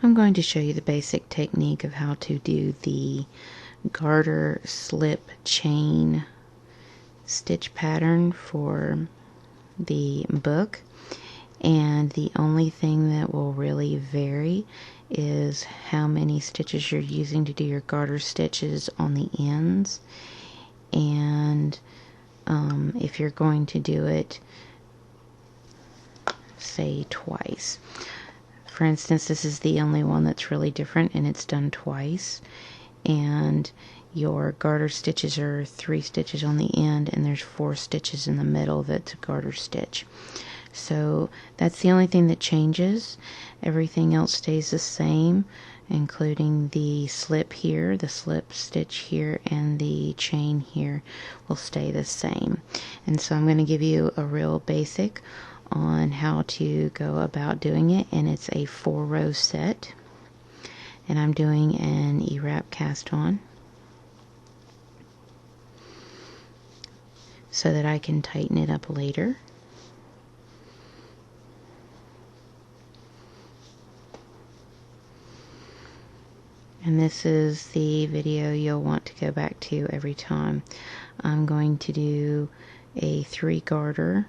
I'm going to show you the basic technique of how to do the garter slip chain stitch pattern for the book, and the only thing that will really vary is how many stitches you're using to do your garter stitches on the ends, and if you're going to do it, say, twice. For instance, this is the only one that's really different, and it's done twice. And your garter stitches are 3 stitches on the end, and there's 4 stitches in the middle that's a garter stitch. So that's the only thing that changes. Everything else stays the same, including the slip here, the slip stitch here, and the chain here will stay the same. And so I'm going to give you a real basic on how to go about doing it, and it's a 4-row set, and I'm doing an E-wrap cast on so that I can tighten it up later. And this is the video you'll want to go back to every time. I'm going to do a 3 garter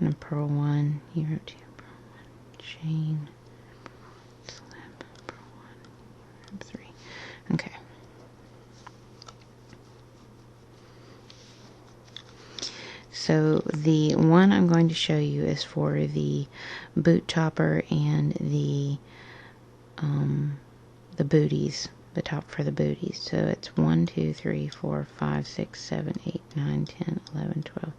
and a purl 1, E-wrap 2, purl 1, chain, slip, purl 1, E-wrap 3. Okay. So the one I'm going to show you is for the boot topper and the booties, the top for the booties. So it's 1, 2, 3, 4, 5, 6, 7, 8, 9, 10, 11, 12,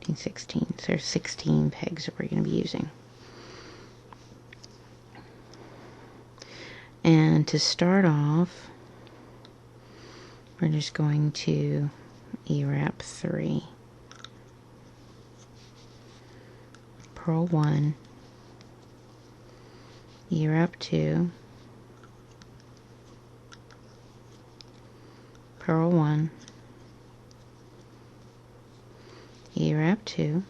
13, 14, 15, 16. So there's 16 pegs that we're going to be using. And to start off, we're just going to E-wrap 3, purl 1, E-wrap 2, purl 1, E-wrap 2,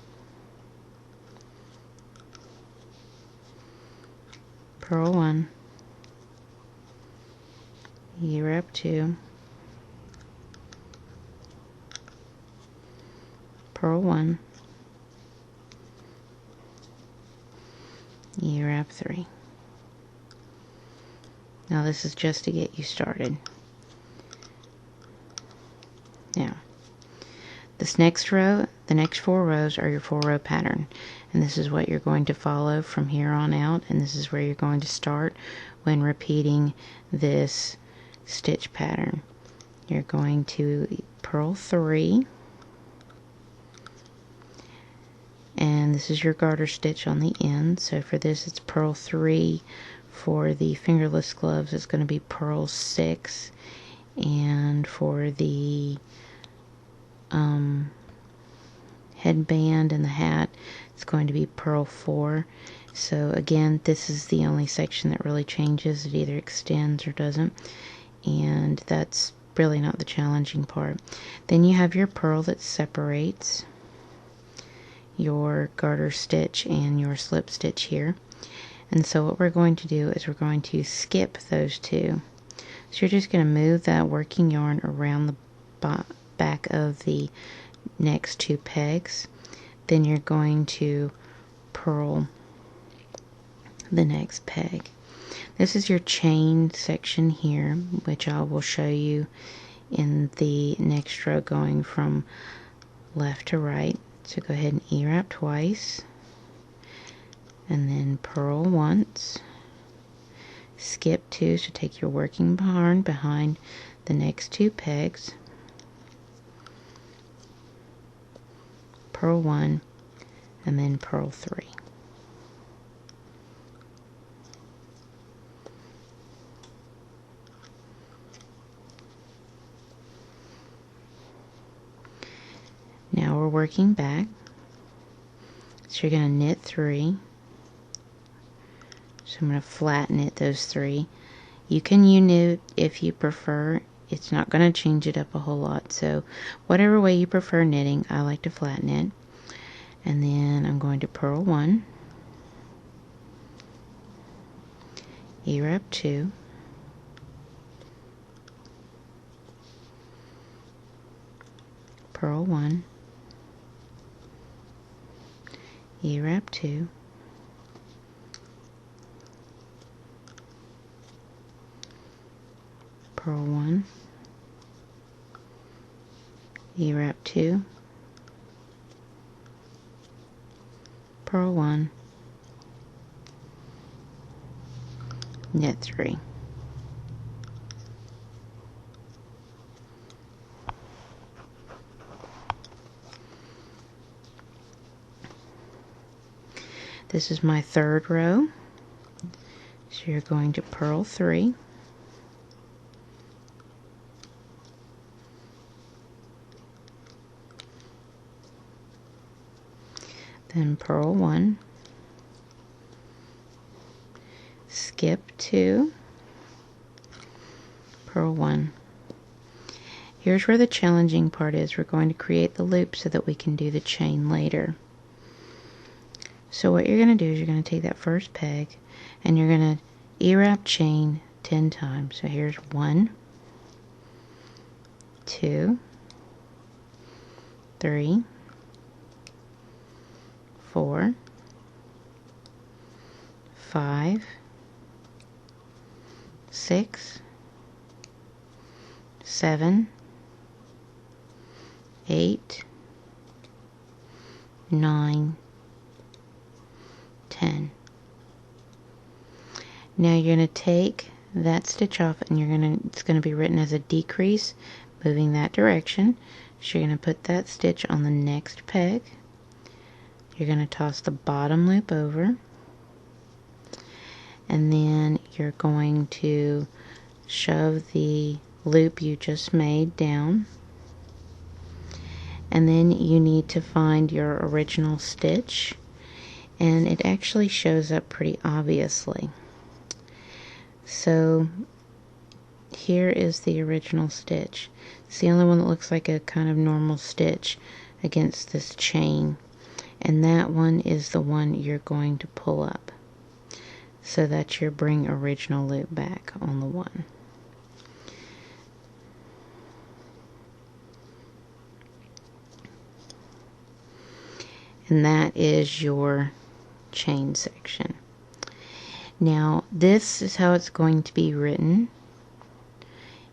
purl 1, E-wrap 2, purl 1, E-wrap 3. Now this is just to get you started. Now, this next row, the next 4 rows are your 4-row pattern, and this is what you're going to follow from here on out, and this is where you're going to start when repeating this stitch pattern. You're going to purl 3, and this is your garter stitch on the end. So for this it's purl 3. For the fingerless gloves it's going to be purl 6, and for the headband and the hat it's going to be purl 4. So again, this is the only section that really changes. It either extends or doesn't, and that's really not the challenging part. Then you have your purl that separates your garter stitch and your slip stitch here. And so what we're going to do is we're going to skip those 2. So you're just going to move that working yarn around the back of the next 2 pegs. Then you're going to purl the next peg. This is your chain section here, which I will show you in the next row going from left to right. So go ahead and E-wrap twice, and then purl once, skip 2, so take your working yarn behind the next 2 pegs, purl 1, and then purl 3. Now we're working back, so you're going to knit 3. So I'm going to flat knit those 3. You can U-knit if you prefer. It's not going to change it up a whole lot. So whatever way you prefer knitting, I like to flat knit. And then I'm going to purl 1, E-wrap 2, purl 1, E-wrap 2, purl 1, E-wrap 2, purl 1, knit 3. This is my third row, so you're going to purl 3, then purl 1, skip 2, purl 1. Here's where the challenging part is. We're going to create the loop so that we can do the chain later. So what you're going to do is you're going to take that first peg and you're going to E-wrap chain 10 times. So here's 1, 2, 3, 4, 5, 6, 7, 8, 9, 10. Now you're going to take that stitch off and it's going to be written as a decrease, moving that direction. So you're going to put that stitch on the next peg. You're going to toss the bottom loop over, and then you're going to shove the loop you just made down, and then you need to find your original stitch, and it actually shows up pretty obviously. So here is the original stitch. It's the only one that looks like a kind of normal stitch against this chain, and that one is the one you're going to pull up. So that's your bring original loop back on the one. And that is your chain section. Now this is how it's going to be written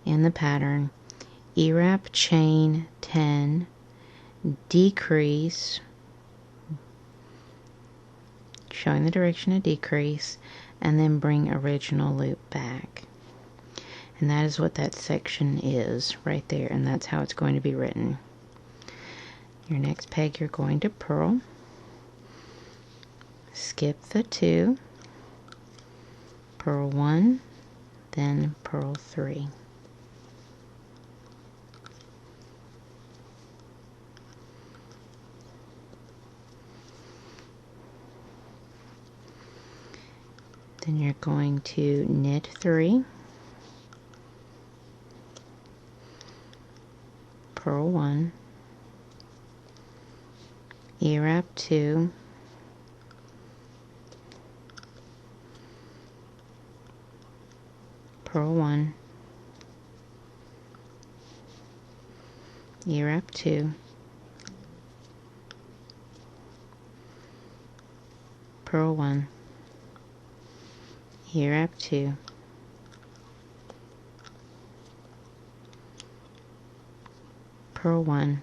in the pattern. E-wrap chain 10, decrease, showing the direction of decrease, and then bring original loop back. And that is what that section is right there, and that's how it's going to be written. Your next peg you're going to purl, skip the 2, purl 1, then purl 3. Then you're going to knit 3, purl 1, E-wrap 2, purl 1, E-wrap 2, purl 1, E-wrap 2, purl 1,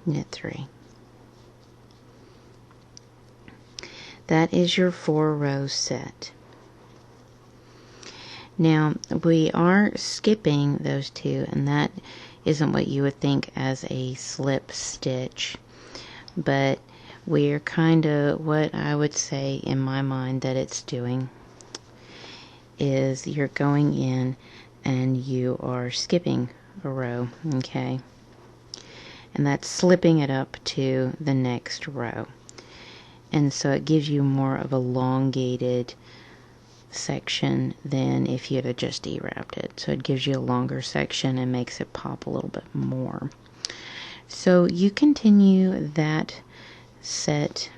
knit 3. That is your 4-row set. Now we are skipping those 2, and that isn't what you would think as a slip stitch, but we're kind of, what I would say in my mind that it's doing is you're going in and you are skipping a row, okay, and that's slipping it up to the next row, and so it gives you more of a elongated section than if you had just E-wrapped it. So it gives you a longer section and makes it pop a little bit more. So you continue that set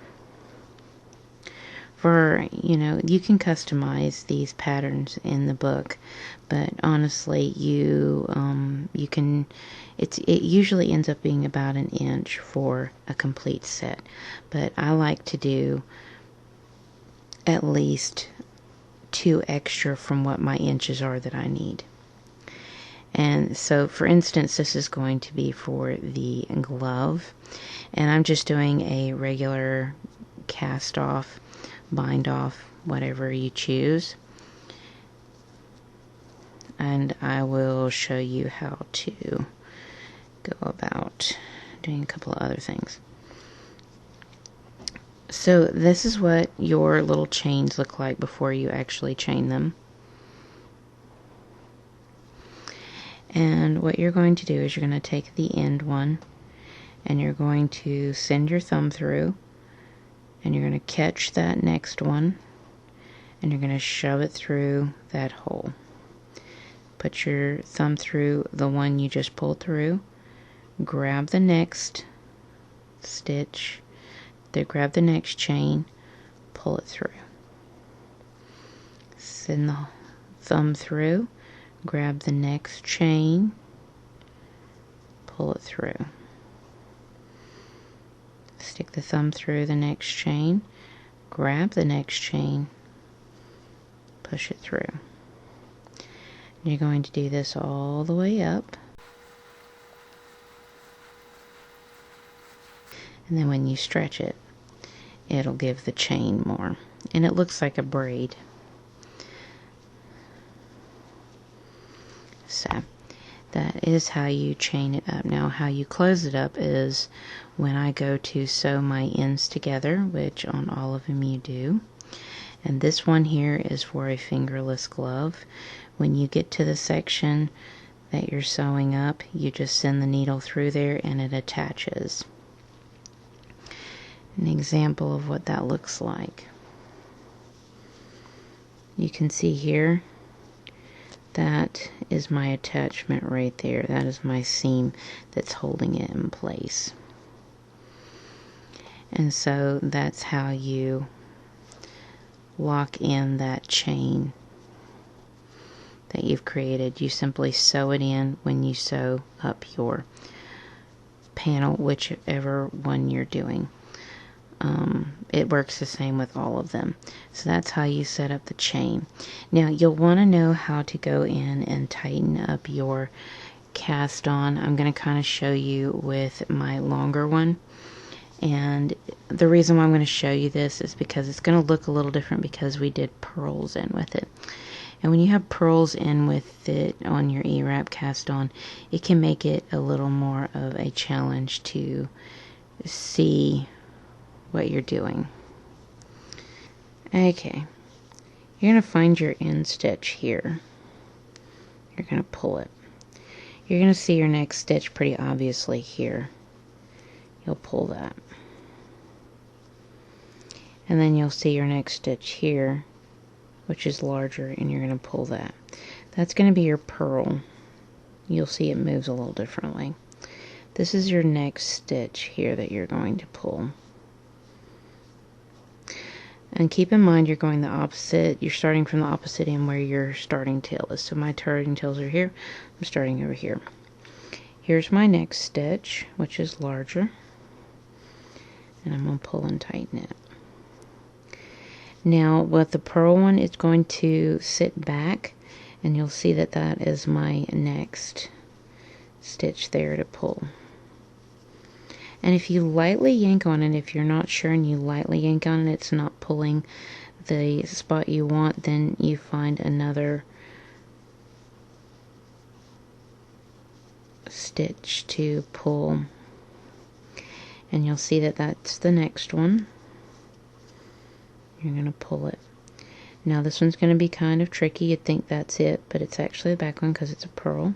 for, you know, you can customize these patterns in the book, but honestly, you can, it usually ends up being about an inch for a complete set, but I like to do at least 2 extra from what my inches are that I need. And so, for instance, this is going to be for the glove, and I'm just doing a regular cast off, bind off, whatever you choose, and I will show you how to go about doing a couple of other things. So this is what your little chains look like before you actually chain them. And what you're going to do is you're going to take the end one and you're going to send your thumb through, and you're going to catch that next one and you're going to shove it through that hole. Put your thumb through the one you just pulled through, grab the next stitch, then grab the next chain, pull it through. Send the thumb through, grab the next chain, pull it through. Stick the thumb through the next chain, grab the next chain, push it through. You're going to do this all the way up. And then when you stretch it, it'll give the chain more. And it looks like a braid. So that is how you chain it up. Now how you close it up is when I go to sew my ends together, which on all of them you do. And this one here is for a fingerless glove. When you get to the section that you're sewing up, you just send the needle through there and it attaches. An example of what that looks like. You can see here, that is my attachment right there. That is my seam that's holding it in place. And so that's how you lock in that chain that you've created. You simply sew it in when you sew up your panel, whichever one you're doing. It works the same with all of them. So that's how you set up the chain. Now you'll want to know how to go in and tighten up your cast on. I'm going to kind of show you with my longer one. And the reason why I'm going to show you this is because it's going to look a little different because we did purls in with it. And when you have purls in with it on your E-wrap cast on, it can make it a little more of a challenge to see what you're doing. Okay, you're going to find your end stitch here. You're going to pull it. You're going to see your next stitch pretty obviously here. You'll pull that. And then you'll see your next stitch here, which is larger, and you're going to pull that. That's going to be your purl. You'll see it moves a little differently. This is your next stitch here that you're going to pull. And keep in mind you're going the opposite, you're starting from the opposite end where your starting tail is. So my starting tails are here, I'm starting over here. Here's my next stitch, which is larger. And I'm going to pull and tighten it. Now with the purl one, it's going to sit back, and you'll see that that is my next stitch there to pull. And if you lightly yank on it, if you're not sure and you lightly yank on it, it's not pulling the spot you want, then you find another stitch to pull. And you'll see that that's the next one. You're going to pull it. Now this one's going to be kind of tricky. You'd think that's it, but it's actually the back one because it's a purl.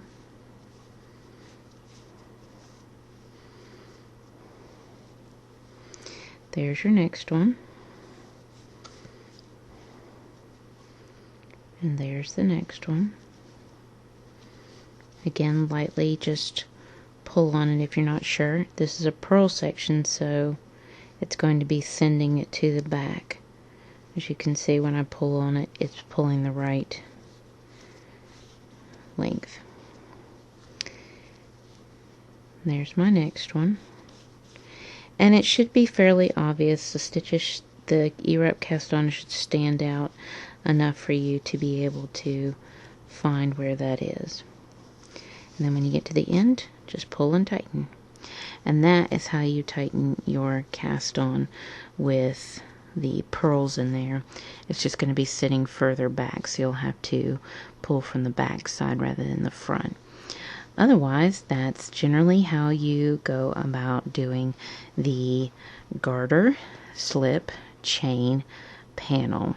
There's your next one. And there's the next one. Again, lightly just pull on it if you're not sure. This is a purl section, so it's going to be sending it to the back. As you can see, when I pull on it, it's pulling the right length. There's my next one. And it should be fairly obvious. The stitches, the E-wrap cast on should stand out enough for you to be able to find where that is. And then when you get to the end, just pull and tighten. And that is how you tighten your cast on with the pearls in there. It's just going to be sitting further back, so you'll have to pull from the back side rather than the front. Otherwise, that's generally how you go about doing the garter, slip, chain, panel.